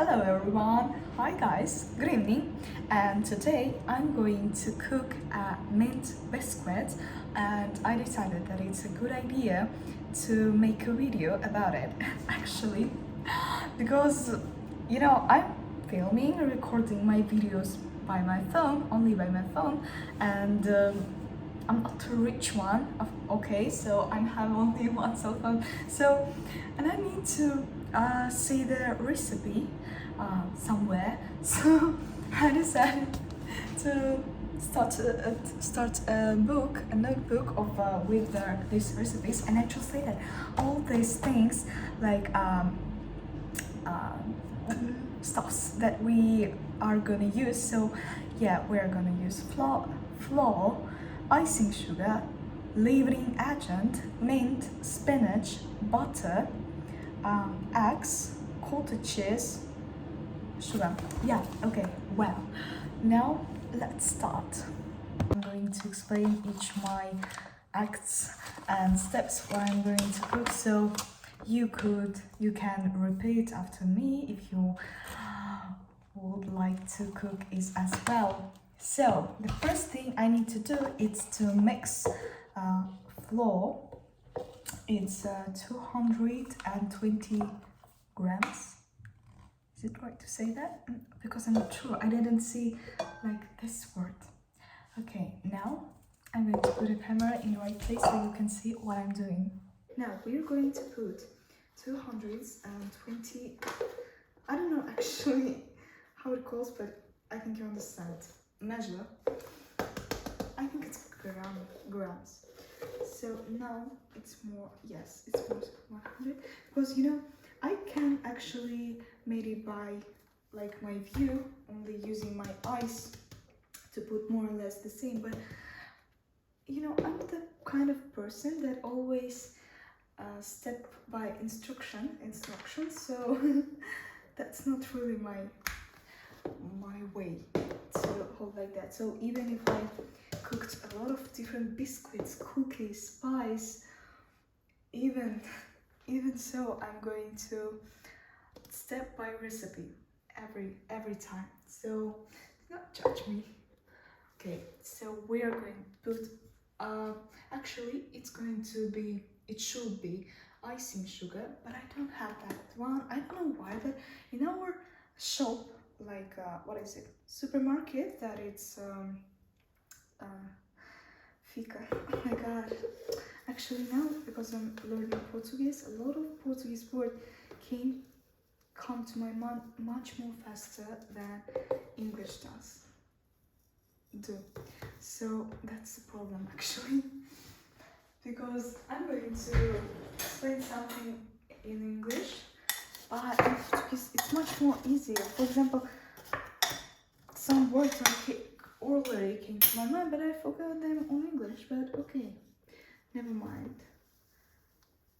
Hello everyone, hi guys, good evening, and today I'm going to cook mint biscuits, and I decided that it's a good idea to make a video about it actually, because I'm filming and recording my videos by my phone, only by my phone, and I'm not a rich one, okay, so I have only one cell phone, and I need to see the recipe somewhere, so I decided to start a notebook of with these recipes, and I translated all these things like uh, stuffs that we are gonna use. So yeah, we're gonna use flour, icing sugar, leavening agent, mint, spinach, butter, eggs, cottage cheese, sugar. Yeah, okay, well, now let's start. I'm going to explain each my acts and steps what I'm going to cook, so you can repeat after me if you would like to cook is as well. So the first thing I need to do is to mix flour. It's 220 grams. Is it right to say that? Because I'm not sure. I didn't see like this word. Okay, now I'm going to put a camera in the right place so you can see what I'm doing. Now we're going to put 220, I don't know actually how it calls, but I think you understand. Measure. I think it's grams. So now it's more, yes, it's more 100, because I can actually made it by like my view, only using my eyes to put more or less the same, but I'm the kind of person that always step by instructions, so that's not really my way to hold like that. So even if I cooked a lot of different biscuits, cookies, pies, even so, I'm going to step by recipe every time. So not judge me. Okay, so we are going to put actually it should be icing sugar, but I don't have that one. I don't know why, but in our shop, like what is it, supermarket, that it's fica. Oh my god, actually now, because I'm learning Portuguese, a lot of Portuguese words come to my mind much more faster than English do. So that's the problem actually, because I'm going to explain something in English, but in Portuguese it's much more easier. For example, some words already came to my mind, but I forgot them on English, but okay, never mind.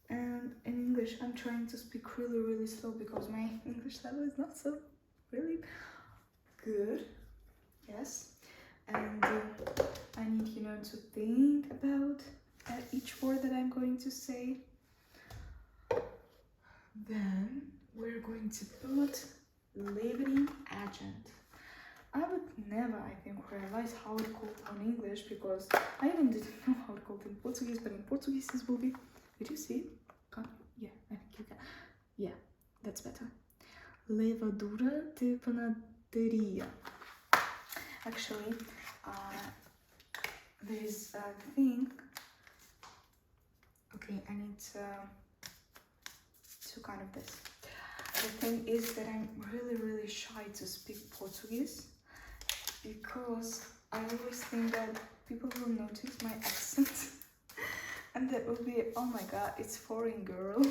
And in English I'm trying to speak really slow because my English level is not so really good. Yes, and I need to think about each word that I'm going to say. Then we're going to put leavening agent. I would never, I think, realize how it called on English, because I even didn't know how it called in Portuguese, but in Portuguese this will be, did you see? Yeah, I think you can. Yeah, that's better. Levadura de panaderia. Actually, there's a thing. Okay, I need to kind of this. The thing is that I'm really shy to speak Portuguese, because I always think that people will notice my accent and that will be, oh my god, it's foreign girl.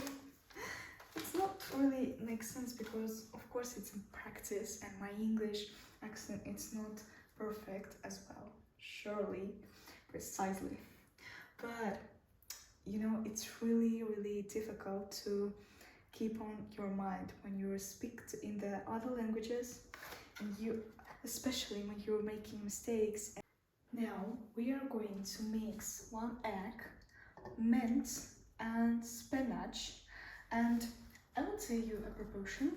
It's not really makes sense, because of course it's in practice and my English accent, it's not perfect as well, surely, precisely, but it's really difficult to keep on your mind when you speak in the other languages, and especially when you're making mistakes. Now we are going to mix 1 egg, mint and spinach, and I will tell you a proportion.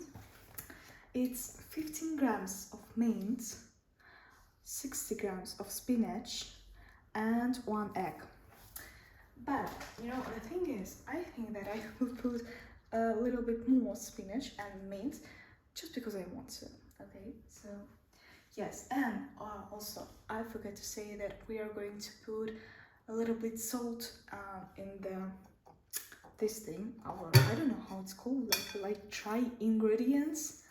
It's 15 grams of mint, 60 grams of spinach, and 1 egg. But you know, the thing is, I think that I will put a little bit more spinach and mint just because I want to. Okay, so yes, and also I forgot to say that we are going to put a little bit salt in this thing. Our, I don't know how it's called, like dry ingredients.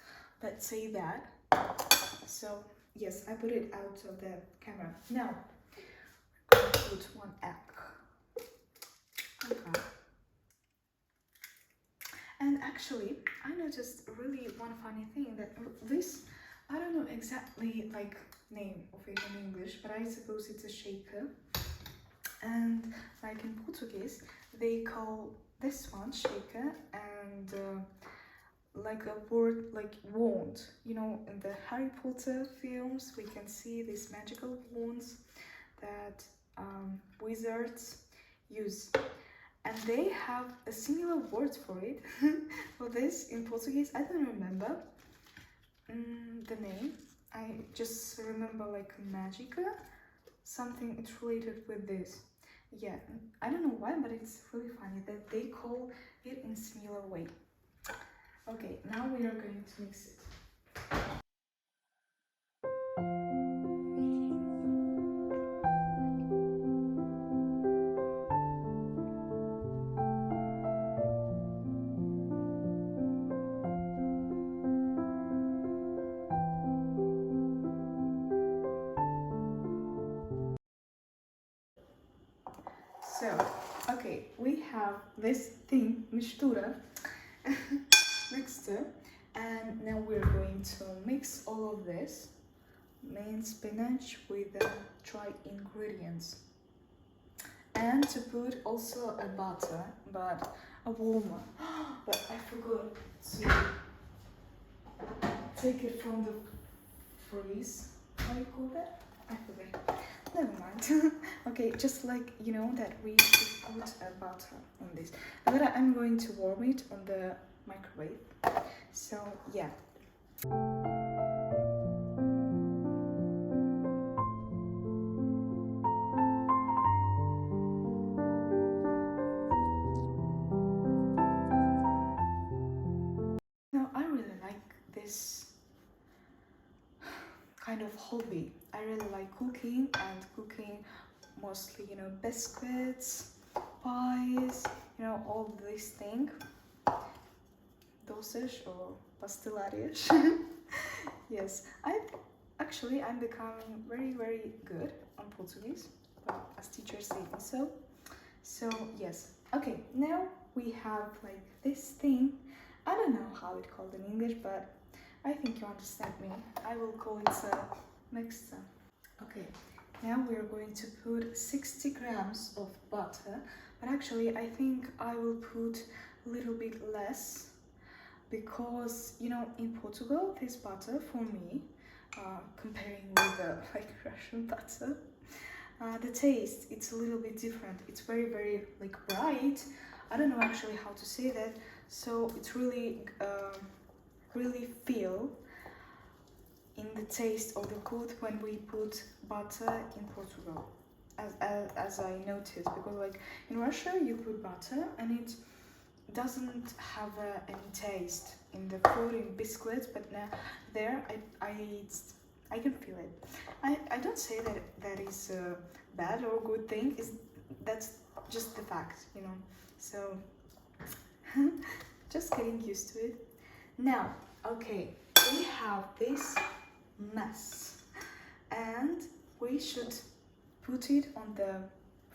Let's say that. So yes, I put it out of the camera. Now we're going to put 1 egg. Okay. And actually, I noticed really one funny thing, that this, I don't know exactly like name of it in English, but I suppose it's a shaker. And like in Portuguese, they call this one shaker, and like a word like wand. You know, in the Harry Potter films, we can see these magical wands that wizards use. And they have a similar word for it, for this in Portuguese. I don't remember the name. I just remember like magica, something it's related with this. Yeah, I don't know why, but it's really funny that they call it in similar way. Okay, now we are going to mix it. So, okay, we have this thing, mistura, mixture, and now we're going to mix all of this mint spinach with the dry ingredients, and to put also a butter, but a warm one. But I forgot to take it from the freeze. How do you call that? I forget. Never mind. Okay, just like you know that we put a butter on this, but I'm going to warm it on the microwave. So yeah. Now I really like this kind of hobby. I really like cooking, and cooking mostly, you know, biscuits, pies, you know, all these things, doces or pastelarias. Yes, I'm becoming very good on Portuguese, as teachers say so. So yes, okay, now we have like this thing. I don't know how it's called in English, but I think you understand me. I will call it a mixture. Okay, now we're going to put 60 grams of butter, but actually I think I will put a little bit less, because you know, in Portugal this butter for me, comparing with the like Russian butter, the taste, it's a little bit different. It's very like bright. I don't know actually how to say that. So it's really really feel in the taste of the food when we put butter in Portugal, as I noticed, because like in Russia you put butter and it doesn't have any taste in the food, in biscuits, but now there I can feel it. I don't say that that is a bad or good thing. That's just the fact, you know. So just getting used to it. Now, okay, we have this mess, and we should put it on the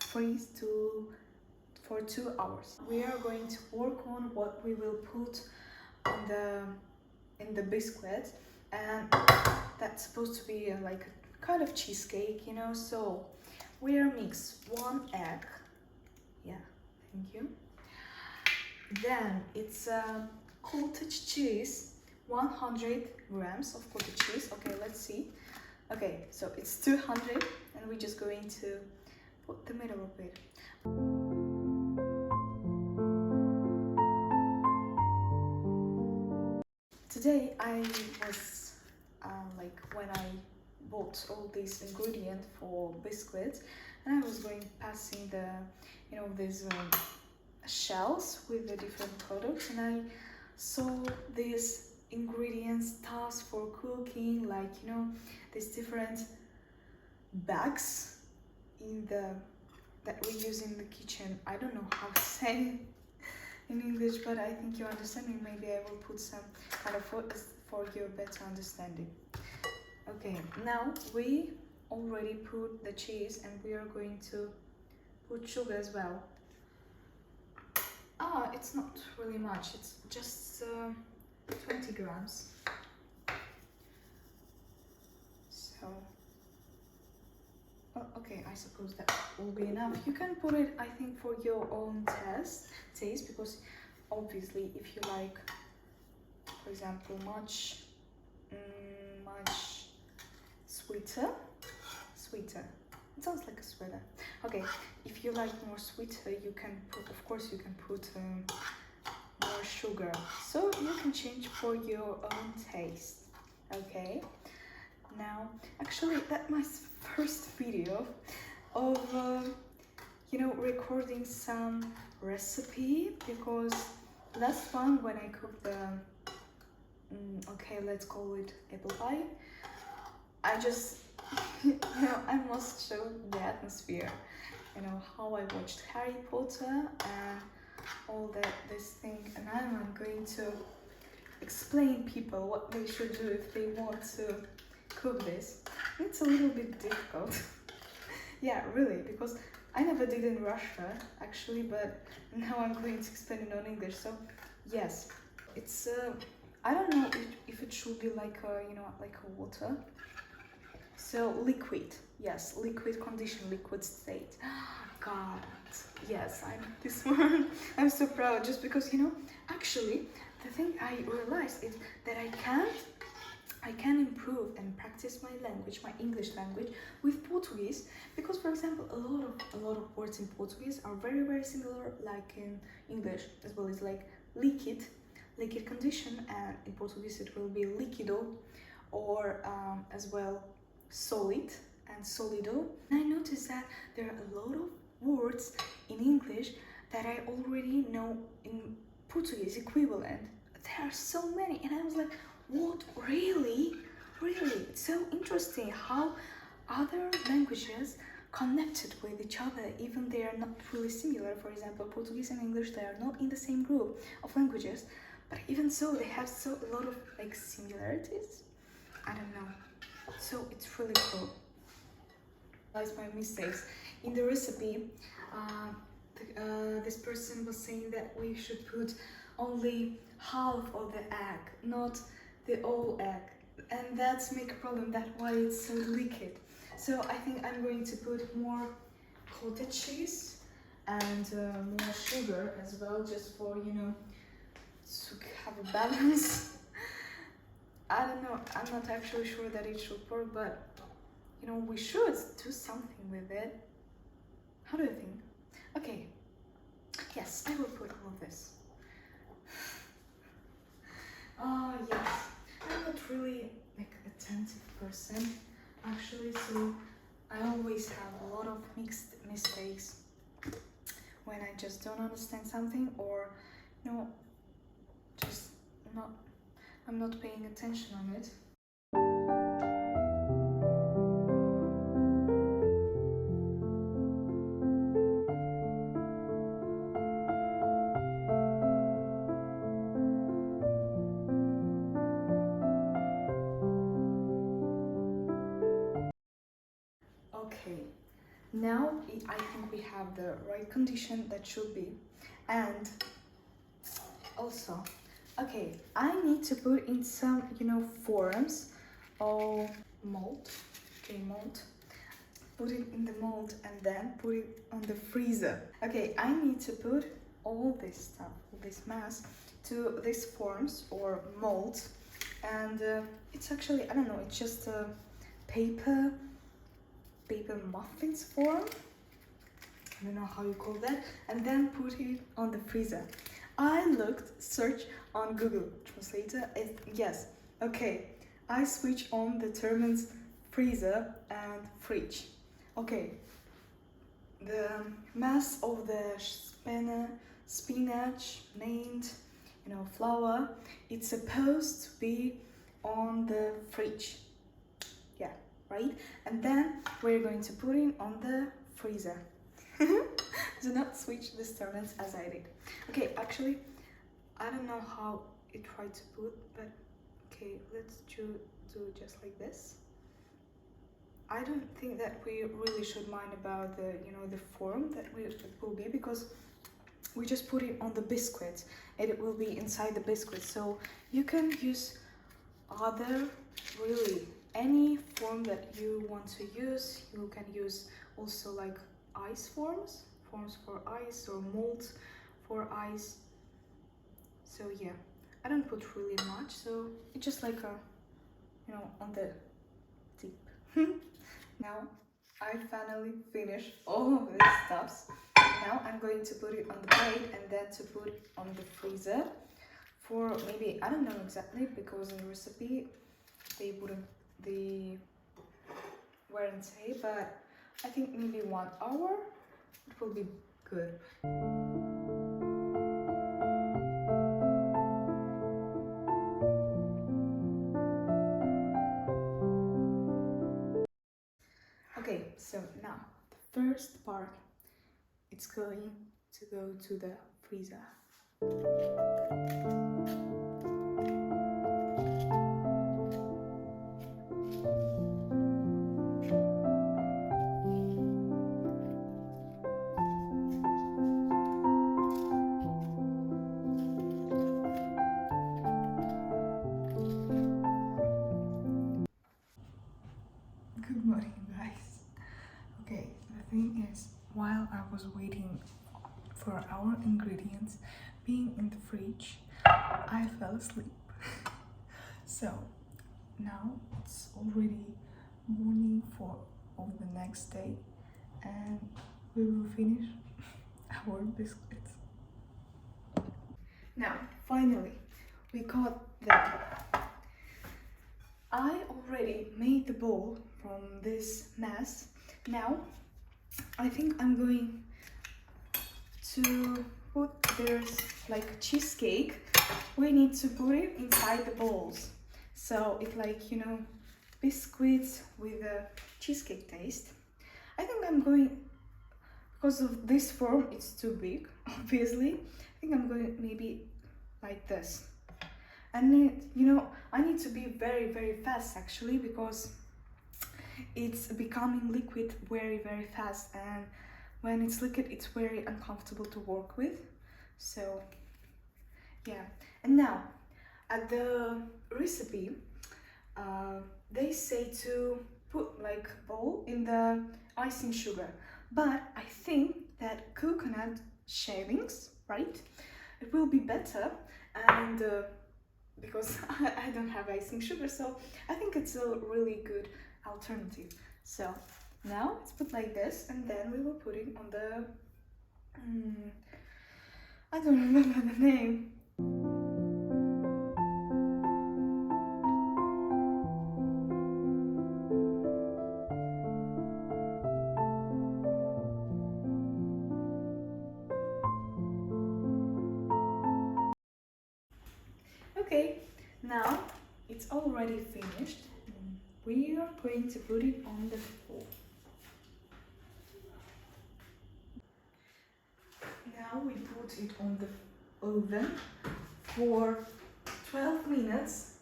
freeze for 2 hours. We are going to work on what we will put in the biscuit, and that's supposed to be like a kind of cheesecake, you know. So we are mix 1 egg. Yeah, thank you. Then it's cottage cheese, 100 grams of cottage cheese. Okay, let's see. Okay, so it's 200, and we're just going to put the middle of it. today I was like when I bought all these ingredients for biscuits, and I was going passing the, you know, these shelves with the different products, and I saw these ingredients, tasks for cooking, like, you know, these different bags in the that we use in the kitchen. I don't know how to say it in English, but I think you understand me. Maybe I will put some kind of photos for your better understanding. Okay, now we already put the cheese and we are going to put sugar as well. It's not really much, it's just 20 grams. So, well, okay, I suppose that will be enough. You can put it, I think, for your own taste, because obviously if you like, for example, much sweeter. It sounds like a sweater. Okay, if you like more sweeter, you can put, of course, you can put more sugar. So you can change for your own taste. Okay. Now, actually, that's my first video of you know, recording some recipe, because last one when I cooked the okay, let's call it apple pie, I just you know, I must show the atmosphere, you know, how I watched Harry Potter and all that this thing, and now I'm going to explain people what they should do if they want to cook this. It's a little bit difficult. Yeah, really, because I never did in Russia actually, but now I'm going to explain it in English. So yes, it's I don't know if it should be like a, you know, like a water. So liquid, yes, liquid condition, liquid state. God, yes, I know this one. I'm so proud, just because, you know, actually the thing I realized is that I can improve and practice my language, my English language, with Portuguese, because, for example, a lot of words in Portuguese are very, very similar like in English, as well as like liquid condition, and in Portuguese it will be líquido, or as well solid and solido. And I noticed that there are a lot of words in English that I already know in Portuguese equivalent. There are so many, and I was like, what, really? It's so interesting how other languages connected with each other, even they are not really similar. For example, Portuguese and English, they are not in the same group of languages, but even so they have a lot of like similarities. I don't know, so it's really cool. That's my mistakes in the recipe. This person was saying that we should put only half of the egg, not the whole egg, and that's make a problem. That's why it's so liquid. So I think I'm going to put more cottage cheese and more sugar as well, just for, you know, to have a balance. I don't know, I'm not actually sure that it should work, but, you know, we should do something with it. How do you think? Okay, yes, I will put all of this. Yes, I'm not really like attentive person actually, so I always have a lot of mixed mistakes when I just don't understand something, or, you know, just I'm not paying attention on it. Okay, now I think we have the right condition that should be, and also, okay, I need to put in some, you know, forms of mold. Okay, mold. Put it in the mold and then put it on the freezer. Okay, I need to put all this stuff, all this mass, to these forms or molds, and it's actually, I don't know, it's just a paper muffins form. I don't know how you call that, and then put it on the freezer. I searched on Google Translator. Yes, okay. I switch on the terms freezer and fridge. Okay, the mass of the spinach, mint, flour, it's supposed to be on the fridge. Yeah, right? And then we're going to put it on the freezer. Do not switch the terms as I did. Okay, actually, I don't know how it tried to put, but okay, let's do just like this. I don't think that we really should mind about the form that it will be, because we just put it on the biscuit and it will be inside the biscuit. So you can use any form that you want to use. You can use also like ice forms for ice, or molds for ice. So yeah, I don't put really much, so it's just like on the tip. Now I finally finished all of these stuffs. Now I'm going to put it on the plate and then to put it on the freezer for maybe, I don't know exactly, because in the recipe they weren't say, but I think maybe 1 hour it will be good. Okay, so now the first part, it's going to go to the freezer. Good morning, guys. Okay, the thing is, while I was waiting for our ingredients being in the fridge, I fell asleep. So now it's already morning of the next day, and we will finish our biscuits. Now, finally, we got them. I already made the bowl from this mass. Now, I think I'm going to put, there's like cheesecake. We need to put it inside the bowls. So it's like, biscuits with a cheesecake taste. I think I'm going, because of this form, it's too big, obviously. I think I'm going maybe like this. And I need to be very, very fast actually, because it's becoming liquid very, very fast, and when it's liquid it's very uncomfortable to work with. So yeah, and now at the recipe they say to put like bowl in the icing sugar, but I think that coconut shavings, right, it will be better, and because I don't have icing sugar, so I think it's a really good alternative. So now it's put like this, and then we will put it on the I don't remember the name. Okay, now it's already finished. We are going to put it on the bowl. Now we put it on the oven for 12 minutes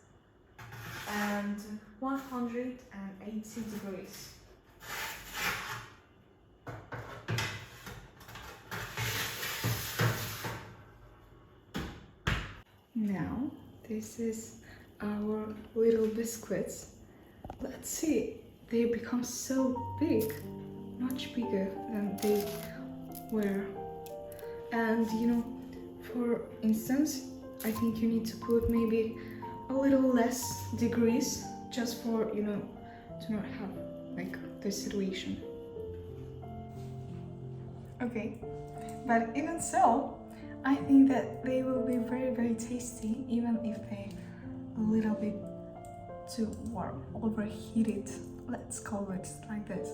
and 180 degrees. Now this is our little biscuits. Let's see, they become so big, much bigger than they were. And for instance, I think you need to put maybe a little less degrees, just for to not have like this situation. Okay, but even so, I think that they will be very tasty, even if they a little bit too warm, overheated. Let's call it like this.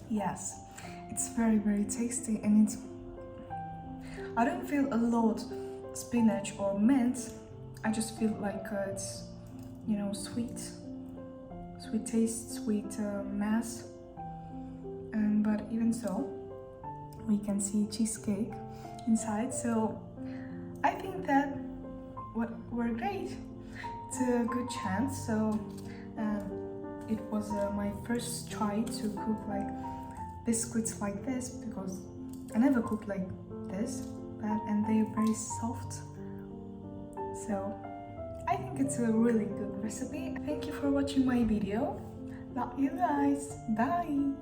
Yes, it's very tasty, and I don't feel a lot spinach or mint. I just feel like it's, you know, sweet taste, sweet mass. But even so, we can see cheesecake inside. So I think that were great. It's a good chance. So it was my first try to cook like biscuits like this, because I never cooked like this, and they're very soft. So I think it's a really good recipe. Thank you for watching my video. Love you guys. Bye.